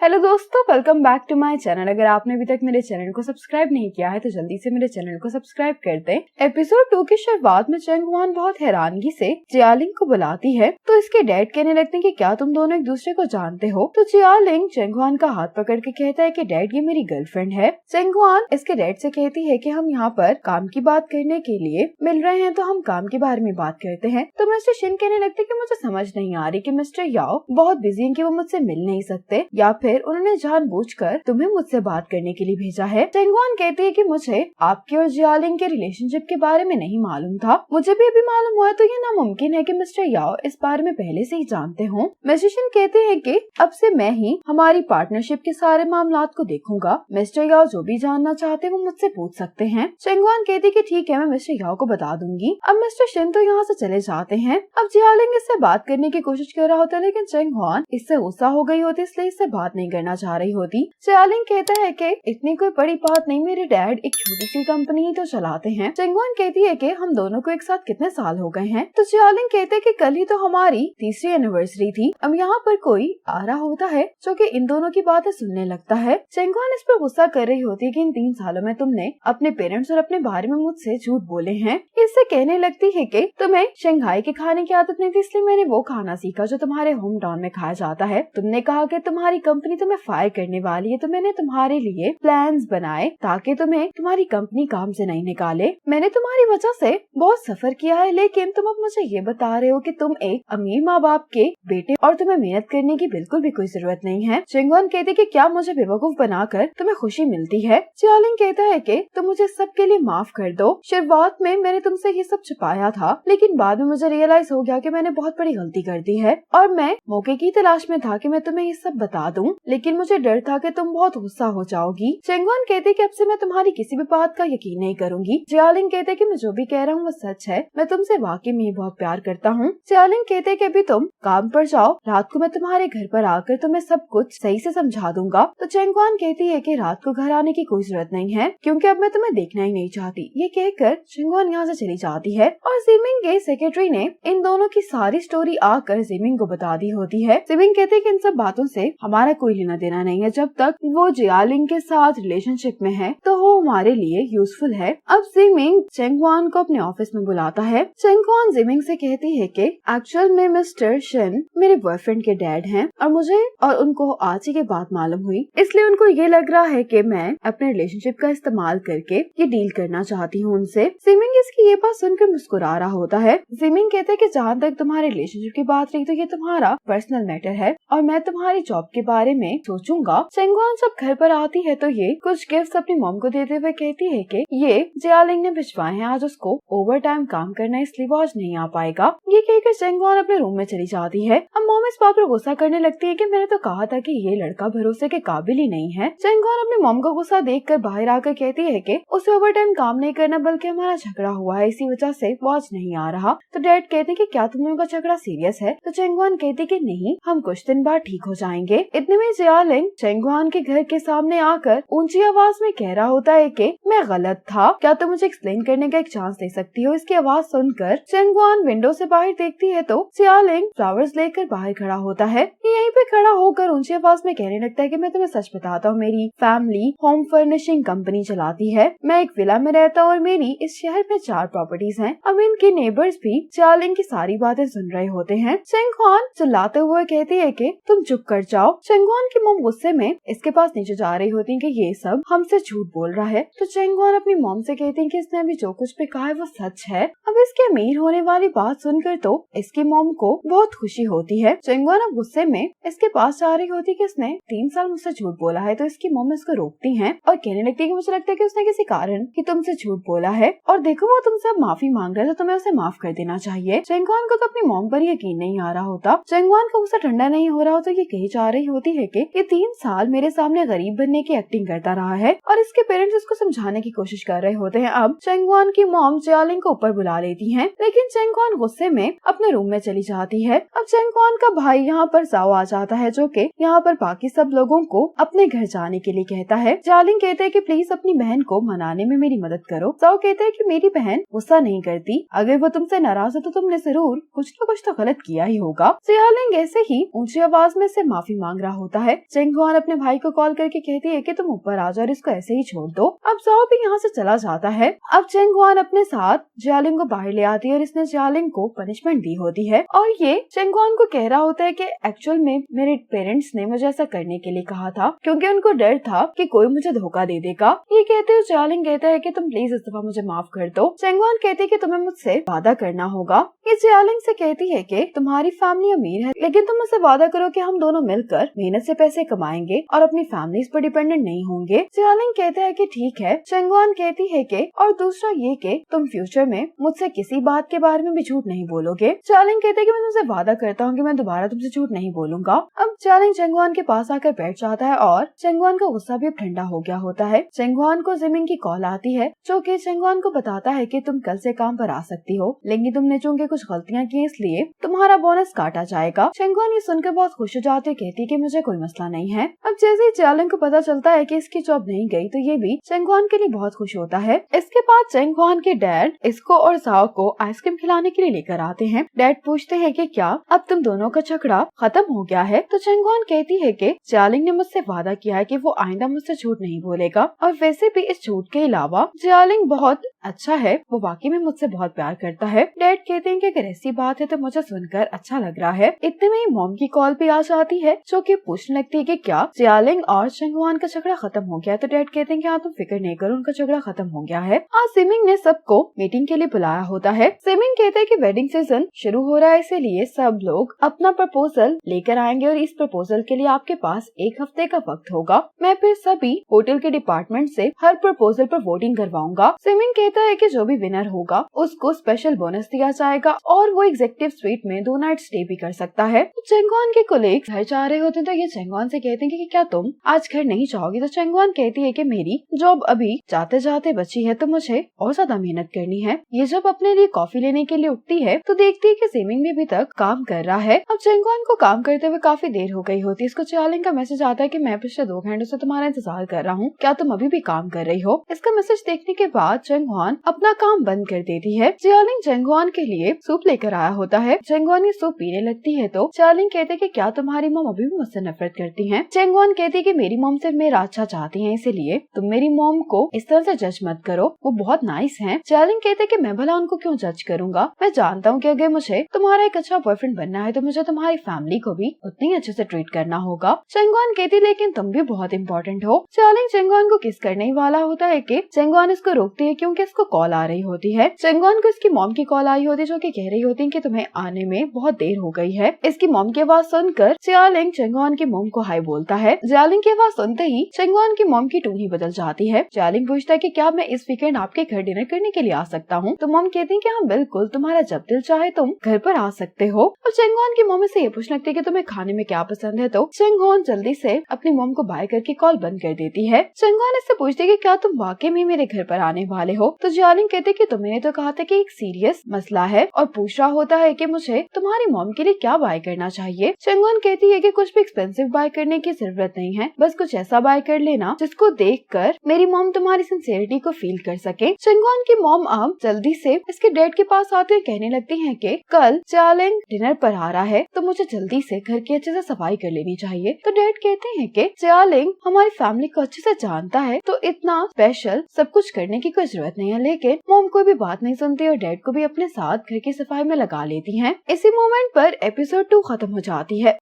Hello दोस्तों, welcome back to my channel. अगर आपने अभी तक मेरे चैनल को सब्सक्राइब नहीं किया है तो जल्दी से मेरे चैनल को सब्सक्राइब कर दें। एपिसोड 2 की शुरुआत में चंगवान बहुत हैरानगी से जियालिंग को बुलाती है तो इसके डैड कहने लगते हैं कि क्या तुम दोनों एक दूसरे को जानते हो। तो जियालिंग चंगवान का हाथ पकड़ के कहता है कि डैड ये मेरी गर्लफ्रेंड है। चंगवान इसके डैड से कहती है कि हम यहाँ पर काम की बात करने के लिए मिल रहे हैं तो हम काम के बारे में बात करते हैं। तो मिस्टर शिन कहने लगते हैं कि मुझे समझ नहीं आ रही कि मिस्टर याओ बहुत बिजी हैं कि वो मुझसे मिल नहीं सकते या फिर उन्होंने जानबूझकर तुम्हें मुझसे बात करने के लिए भेजा है। चंगवान कहती है कि मुझे आपके और जियालिंग के रिलेशनशिप के बारे में नहीं मालूम था। मुझे भी अभी मालूम हुआ तो ये नामुमकिन है कि मिस्टर याओ इस बारे में पहले से ही जानते हों। मिस्टर शिन कहते हैं कि अब से मैं ही हमारी पार्टनरशिप के सारे मामलात को देखूंगा। मिस्टर याओ जो भी जानना चाहते वो मुझसे पूछ सकते हैं। चंगवान कहती है कि ठीक है, मैं मिस्टर याओ को बता दूंगी। अब मिस्टर शिन तो यहाँ से चले जाते हैं। अब जियालिंग इससे बात करने की कोशिश कर रहा होता है लेकिन चंगवान इससे गुस्सा हो गई होती इसलिए इससे बात नहीं करना चाह रही होती। जियालिंग कहता है कि इतनी कोई बड़ी बात नहीं, मेरे डैड एक छोटी सी कंपनी ही तो चलाते हैं। चंगवान कहती है कि हम दोनों को एक साथ कितने साल हो गए हैं। तो जियालिंग कहते हैं कि कल ही तो हमारी 3री एनिवर्सरी थी। अब यहाँ पर कोई आ रहा होता है जो कि इन दोनों की बातें सुनने लगता है। चंगवान इस पर गुस्सा कर रही होती है कि इन 3 सालों में तुमने अपने पेरेंट्स और अपने बारे में मुझसे झूठ बोले हैं। इससे कहने लगती है कि तुम्हें शंघाई के खाने की आदत नहीं थी इसलिए मैंने वो खाना सीखा जो तुम्हारे होम टाउन में खाया जाता है। तुमने कहा कि तुम्हारी कंपनी तुम्हें फायर करने वाली है तो मैंने तुम्हारे लिए प्लान्स बनाए ताकि तुम्हें तुम्हारी कंपनी काम से नहीं निकाले। मैंने तुम्हारी वजह से बहुत सफर किया है लेकिन तुम अब मुझे ये बता रहे हो कि तुम एक अमीर माँ बाप के बेटे और तुम्हें मेहनत करने की बिल्कुल भी कोई जरूरत नहीं है। चंगवान कहते कि क्या मुझे बेवकूफ बनाकर तुम्हें खुशी मिलती है। जियालिंग कहता है कि तुम मुझे सबके लिए माफ कर दो। शुरुआत में मैंने तुमसे ये सब छुपाया था लेकिन बाद में मुझे रियलाइज हो गया कि मैंने बहुत बड़ी गलती कर दी है और मैं मौके की तलाश में था कि मैं तुम्हें ये सब बता दूं लेकिन मुझे डर था कि तुम बहुत गुस्सा हो जाओगी। चंगवान कहते कि अब से मैं तुम्हारी किसी भी बात का यकीन नहीं करूंगी। जियालिंग कहते कि मैं जो भी कह रहा हूँ वो सच है, मैं तुमसे वाकई में बहुत प्यार करता हूँ। जियालिंग कहते कि अभी तुम काम पर जाओ, रात को मैं तुम्हारे घर पर आकर तुम्हें सब कुछ सही से समझा दूंगा। तो चंगवान कहती है कि रात को घर आने की कोई जरूरत नहीं है क्योंकि अब मैं तुम्हें देखना ही नहीं चाहती। ये कहकर चंगवान यहाँ से चली जाती है और जिमिंग के सेक्रेटरी ने इन दोनों की सारी स्टोरी आकर जिमिंग को बता दी होती है। जिमिंग कहते कि इन सब बातों से हमारा कोई लेना देना नहीं है, जब तक वो जियालिंग के साथ रिलेशनशिप में है तो वो हमारे लिए यूजफुल है। अब जिमिंग चंगवान को अपने ऑफिस में बुलाता है। चंगवान जिमिंग से कहती है कि एक्चुअल में मिस्टर शिन मेरे बॉयफ्रेंड के डैड हैं और मुझे और उनको आज ही के बाद मालूम हुई, इसलिए उनको ये लग रहा है कि मैं अपने रिलेशनशिप का इस्तेमाल करके ये डील करना चाहती हूँ उनसे। जिमिंग इसकी ये बात सुनकर मुस्कुरा रहा होता है। जिमिंग कहते हैं कि जहाँ तक तुम्हारे रिलेशनशिप की बात रही तो ये तुम्हारा पर्सनल मैटर है और मैं तुम्हारी जॉब के बारे में सोचूंगा। चंगवान जब घर पर आती है तो ये कुछ गिफ्ट्स अपनी मॉम को देते हुए कहती है कि ये जियालिंग ने भिजवाए हैं, आज उसको ओवर टाइम काम करना है इसलिए वो आज नहीं आ पाएगा। ये कहकर चंगवान अपने रूम में चली जाती है। अब मॉम इस बात पर गुस्सा करने लगती है कि मैंने तो कहा था कि ये लड़का भरोसे के काबिल ही नहीं है। चंगवान अपनी मॉम को गुस्सा देखकर बाहर आकर कहती है कि उसे ओवर टाइम काम नहीं करना बल्कि हमारा झगड़ा हुआ है, इसी वजह से वो आज नहीं आ रहा। तो डैड कहते हैं कि क्या तुम लोगों का झगड़ा सीरियस है। तो चंगवान कहती कि नहीं, हम कुछ दिन बाद ठीक हो जाएंगे। इतने में जियालिंग चंगवान के घर के सामने आकर ऊंची आवाज में कह रहा होता है कि मैं गलत था, क्या तुम मुझे एक्सप्लेन करने का एक चांस दे सकती हो। इसकी आवाज सुनकर चंगवान विंडो से बाहर देखती है तो जियालिंग फ्लावर्स लेकर बाहर खड़ा होता है। यहीं पे खड़ा होकर ऊंची आवाज में कहने लगता है कि मैं तुम्हें सच बताता हूँ, मेरी फैमिली होम फर्निशिंग कंपनी चलाती है। मैं एक विला में रहता हूँ और मेरी इस शहर में 4 प्रॉपर्टीज हैं। अब इनके नेबर्स भी जियालिंग की सारी बातें सुन रहे होते हैं। चंगवान चिल्लाते हुए कहती है कि तुम चुप कर जाओ। चंगवान की मॉम गुस्से में इसके पास नीचे जा रही होती है कि ये सब हमसे झूठ बोल रहा है। तो चंगवान अपनी मॉम से कहती है कि इसने अभी जो कुछ भी कहा है वो सच है। अब इसके अमीर होने वाली बात सुनकर तो इसकी मॉम को बहुत खुशी होती है। चंगवान अब गुस्से में इसके पास जा रही होती है कि इसने 3 साल मुझसे झूठ बोला है। तो इसकी मॉम इसको रोकती है और कहने लगती है कि मुझे लगता है कि उसने किसी कारण कि तुमसे झूठ बोला है और देखो वो तुमसे अब माफी मांग रहा है तो तुम्हें उसे माफ कर देना चाहिए। चंगवान को तो अपनी मॉम पर यकीन नहीं आ रहा होता। चंगवान का गुस्सा ठंडा नहीं हो रहा हो तो ये कही जा रही होती है कि ये 3 साल मेरे सामने गरीब बनने की एक्टिंग करता रहा है और इसके पेरेंट्स इसको समझाने की कोशिश कर रहे होते हैं। अब चंगवान की मॉम जियालिंग को ऊपर बुला लेती हैं लेकिन चंगवान गुस्से में अपने रूम में चली जाती है। अब चंगवान का भाई यहाँ पर जाओ आ जाता है जो कि यहाँ पर बाकी सब लोगों को अपने घर जाने के लिए कहता है। जियालिंग कहते हैं कि प्लीज अपनी बहन को मनाने में मेरी मदद करो। जाओ कहते हैं कि मेरी बहन गुस्सा नहीं करती, अगर वो तुमसे नाराज है तो तुमने जरूर कुछ न कुछ तो गलत किया ही होगा। जियालिंग ऐसे ही ऊंची आवाज में से माफी मांग रहा होता होता है। चेंगवान अपने भाई को कॉल करके कहती है कि तुम ऊपर आ जाओ और इसको ऐसे ही छोड़ दो। अब जाओ भी यहाँ से चला जाता है। अब चेंगवान अपने साथ जियालिंग को बाहर ले आती है और इसने जियालिंग को पनिशमेंट दी होती है और ये चेंगवान को कह रहा होता है कि एक्चुअल में मेरे पेरेंट्स ने मुझे ऐसा करने के लिए कहा था क्योंकि उनको डर था कि कोई मुझे धोखा दे देगा। ये कहते हुए जियालिंग कहता है कि तुम प्लीज इस दफा मुझे माफ कर दो। चेंगवान कहती है कि तुम्हें मुझसे वादा करना होगा। ये जियालिंग से कहती है कि तुम्हारी फैमिली अमीर है लेकिन तुम मुझसे वादा करो कि हम दोनों मिलकर मेहनत से पैसे कमाएंगे और अपनी फैमिलीज पर डिपेंडेंट नहीं होंगे। जियालिंग कहता है कि ठीक है। चेंगवान कहती है कि और दूसरा ये कि तुम फ्यूचर में मुझसे किसी बात के बारे में भी झूठ नहीं बोलोगे। जियालिंग कहते हैं कि मैं तुमसे वादा करता हूँ कि मैं दोबारा तुमसे झूठ नहीं बोलूंगा। अब जियालिंग चेंगवान के पास आकर बैठ जाता है और चेंगवान का गुस्सा भी अब ठंडा हो गया होता है। चेंगवान को जिमिंग की कॉल आती है जो कि चेंगवान को बताता है कि तुम कल से काम पर आ सकती हो लेकिन तुमने चूंकि कुछ गलतियां की इसलिए तुम्हारा बोनस काटा जाएगा। चेंगवान ये सुनकर बहुत खुश हो जाती है, कहती कि मुझे कोई मसला नहीं है। अब जैसे ही जियालिंग को पता चलता है कि इसकी जॉब नहीं गई तो ये भी चेंगवान के लिए बहुत खुश होता है। इसके बाद चेंगवान के डैड इसको और जाओ को आइसक्रीम खिलाने के लिए लेकर आते हैं। डैड पूछते हैं कि क्या अब तुम दोनों का झगड़ा खत्म हो गया है। तो चेंगवान कहती है कि जियालिंग ने मुझसे वादा किया है कि वो आइंदा मुझसे झूठ नहीं बोलेगा और वैसे भी इस झूठ के अलावा जियालिंग बहुत अच्छा है, वो वाकई में मुझसे बहुत प्यार करता है। डैड कहते हैं कि अगर ऐसी बात है तो मुझे सुनकर अच्छा लग रहा है। इतने में मॉम की कॉल भी आ जाती है जो कि पूछने लगती है कि क्या जियालिंग और चेंगवान का झगड़ा खत्म हो गया। तो डैड कहते हैं कि हाँ तुम फिक्र नहीं करो, उनका झगड़ा खत्म हो गया है। आज सिमिंग ने सबको मीटिंग के लिए बुलाया होता है। सिमिंग कहते हैं कि वेडिंग सीजन शुरू हो रहा है इसीलिए सब लोग अपना प्रपोजल लेकर आएंगे और इस प्रपोजल के लिए आपके पास 1 हफ्ते का वक्त होगा। मैं फिर सभी होटल के डिपार्टमेंट से हर प्रपोजल पर वोटिंग करवाऊंगा। सिमिंग कहता है कि जो भी विनर होगा उसको स्पेशल बोनस दिया जाएगा और वो एग्जीक्यूटिव स्वीट में 2 नाइट स्टे भी कर सकता है। तो चेंगवान के कोलीग्स घर जा रहे होते हैं तो ये चेंगवान से कहते हैं कि क्या तुम आज घर नहीं जाओगी। तो चेंगवान कहती है कि मेरी जॉब अभी जाते जाते बची है तो मुझे और ज्यादा मेहनत करनी है। ये जब अपने लिए कॉफी लेने के लिए उठती है तो देखती है कि सिमिंग भी अभी तक काम कर रहा है। अब चेंगवान को काम करते हुए काफी देर हो गई होती है। इसको जियालिंग का मैसेज आता है कि मैं पिछले 2 घंटों से तुम्हारा इंतजार कर रहा हूँ, क्या तुम अभी भी काम कर रही हो। इसका मैसेज देखने के बाद चेंगवान अपना काम बंद कर देती है। जियालिंग चेंगवान के लिए सूप लेकर आया होता है। चेंगवान ये सूप पीने लगती है तो जियालिंग कहते हैं कि क्या तुम्हारी मॉम अभी भी मुझसे नफरत करती हैं। चेंगवान कहती है कि मेरी मॉम सिर्फ मेरा अच्छा चाहती है इसीलिए तुम मेरी मॉम को इस तरह से जज मत करो, वो बहुत नाइस है। जियालिंग कहते हैं कि मैं भला उनको क्यों जज करूंगा, मैं जानता हूँ कि अगर मुझे तुम्हारा एक अच्छा बॉयफ्रेंड बनना है तो मुझे तुम्हारी फैमिली को भी उतनी अच्छे से ट्रीट करना होगा। चेंगवान कहती लेकिन तुम भी बहुत इम्पोर्टेंट हो। जियालिंग चेंगवान को किस करने ही वाला होता है कि चेंगवान इसको रोकती है क्योंकि इसको कॉल आ रही होती है। चेंगवान को इसकी मॉम की कॉल आई होती है जो कि कह रही होती है कि तुम्हें आने में बहुत देर हो गई है। इसकी मॉम की आवाज सुनकर जियालिंग चेंगवान की मॉम को हाई बोलता है। जियालिंग की आवाज सुनते ही चेंगवान की मॉम की टोन ही बदल जाती है। जियालिंग पूछता है कि क्या मैं इस वीकेंड आपके घर डिनर करने के लिए आ सकता हूँ। तो मॉम कहती है कि हाँ बिल्कुल, तुम्हारा जब दिल चाहे तुम घर पर आ सकते हो। और चेंगवान की मॉम से ये पूछने लगती है कि तुम्हें खाने में क्या पसंद है। तो चेंगवान जल्दी से अपनी मॉम को बाय करके कॉल बंद कर देती है। चेंगवान इससे पूछती है कि क्या तुम वाकई में मेरे घर पर आने वाले हो। तो जियालिंग कहते कि तुमने तो कहा था कि एक सीरियस मसला है और पूछ रहा होता है कि मुझे तुम्हारी मॉम के लिए क्या बाय करना चाहिए। चेंगवान कहती है कि कुछ भी एक्सपेंसिव बाय करने की जरूरत नहीं है, बस कुछ ऐसा बाय कर लेना जिसको देखकर मेरी मॉम तुम्हारी सिंसियरिटी को फील कर सके। चेंगवान की मॉम अब जल्दी से इसके डैड के पास आते कहने लगती है कि कल जियालिंग डिनर पर आ रहा है तो मुझे जल्दी से घर की अच्छे से सफाई कर लेनी चाहिए। तो डैड कहते हैं कि जियालिंग हमारी फैमिली को अच्छे से जानता है तो इतना स्पेशल सब कुछ करने की कोई जरूरत नहीं है। लेकिन मॉम कोई भी बात नहीं सुनती और डैड को भी अपने साथ घर की सफाई में लगा लेती हैं। इसी मोमेंट पर एपिसोड 2 खत्म हो जाती है।